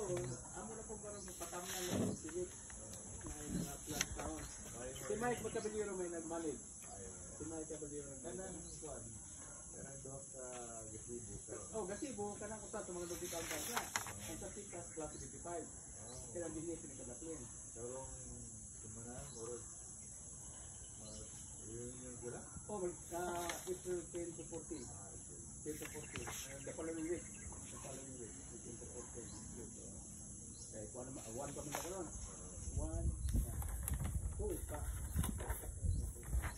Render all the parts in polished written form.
amo na po parang patamnan ng sigit na yung mga plant taon. Si Mike Magkaballero may nagmalig. Si Mike Caballero kanang kuan. Kanang doon sa gasibo. Oh, gasibo kanang usa sa mga dugit ang kansa. Ang sa tikas class 55. Kaya dinhi sini kadapin. Pero kumana murag yung gula? Oh, April 10 to 14. 10 to 14. The following week. 10 to 14. Okay, kung ano, 1 kami na karoon. 1, 2 weeks pa.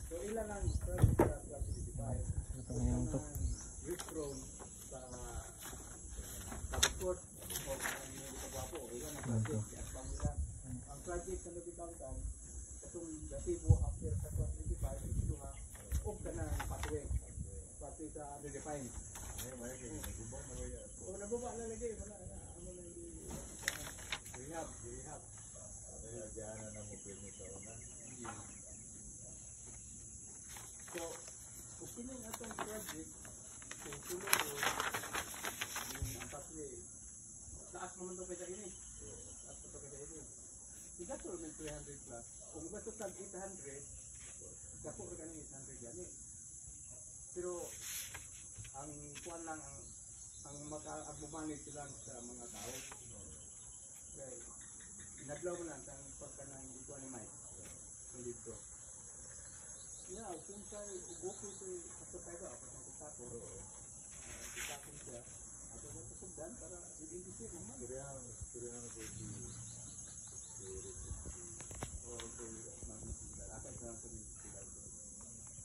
So, ilan ang project sa class 55? Ilan ang withdrawn sa Tabukot o hindi ka guwapo. Ilan ang project? Ang project sa Nabitangkan, itong gasibo after sa class 55, ito nga, huwag ka na pathway. Pathway sa undefined. O, naguba na lagi. Wala na. Ano na hindi. Rehab. Diyan na mo pwede sa una. So, kung piling atong project, kung tuloy ko, yung pathway, taas mo nito kaya ini. Taas mo kaya ini. Igato rin 300 plus. Kung gato sa 800, gato rin 800 yan eh. Pero, ang kuwan lang, ang mag-abumanit sila sa mga tao. Okay. Naglaw mo lang ang pagka na hindi ko ni Mike. Hindi ko. Yeah, since I okay to kasapay ba, kapag nagkakako, nagkakako siya, ako na kasagdan para i-indicate naman. Kaya na po si okay, magmasigal. Akay ka lang sa magmasigal.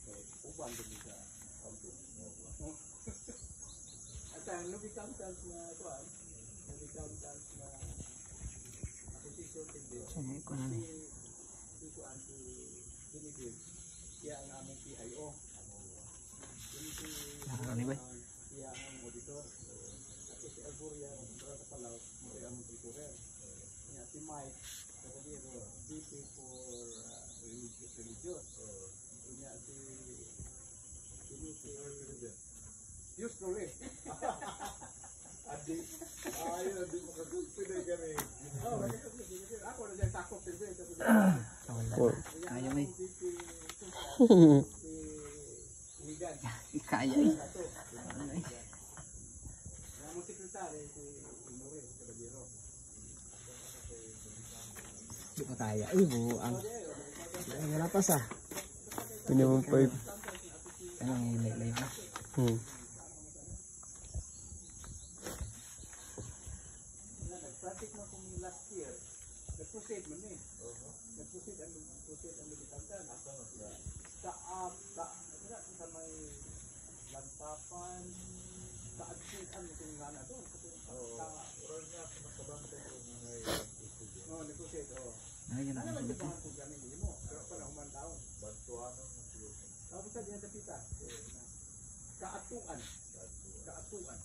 So, uban din sa auto. At ang nubikantans na kuwan, nubikantans na acquisition din. Si kuwan, si Binibig. Siya ang aming PIO. Siya ang auditor. At si Alburia, para sa Palaw, siya ang triturer. Si Mike, Caballero, VP for religious. Siya si Diyos truly. Adi, ayun, adi makagulpinay kami. Ako na dyan takot din. Kaya may. Kaya eh. Namang sekretary si Inore Caballero. Hindi pa kaya. Ay, buang. Wala pa sa. Minimum 5. Anong ilay-lay pa? Nag-project mo kung last year. Nag-proceed mo eh. Nag-proceed ang Lubitangkan. Sa may lantapan, sa adsikan mo kung nga na doon. Oral nga, masabantay ko mga nag-proceed. Ayun Ano ang man sulit. yung kung ganin mo? Pero pala humantaon. Bantuanon mo siya. Tapos sa diyan dapita. Kaatuan. Kaatuan.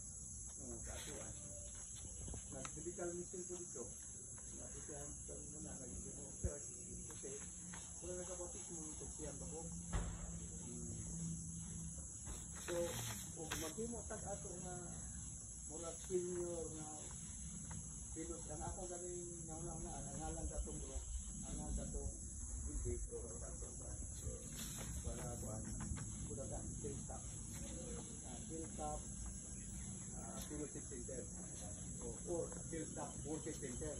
Nag-medical mission po dito. Napisahan mo na, naging mo. Pero kasi, kung nagkabatik mo ito siyang babog. So, kung mag-imo tag-ato na mula senior na pilot, ang ako galing nauna ang halang katong bro, ang halang katong hindi ko katong wala buwan kudagan, hilltop fellowship center or hilltop worship center.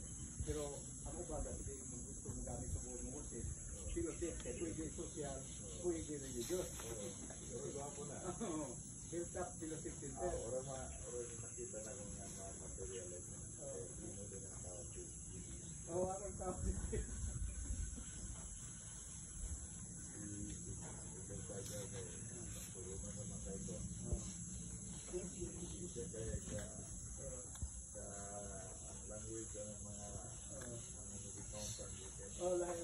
Pero ang ubaga, hindi mo gusto mo gamit sa buong worship, fellowship, pwede social, pwede religious. Hilltop fellowship center. Orang makita na kung ano ang materialist. Oh, ako tawag dito. Oh, lahat.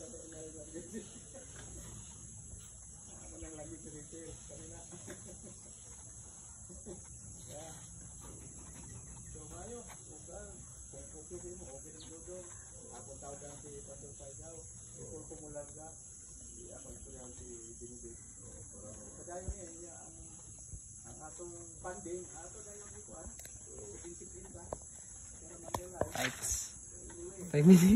Ako nang lagi sa retail. Kanina. Yeah. So, mayo. Okay din mo. Okay din doon. Ako tawagan si Pastor Paigaw. Ipur ko mula ka. Ako ito si Binibig. Kadayo niya ang atong funding. Ato na yung ikuan. Discipline ba? Pero Mandela. likes. 5 minutes.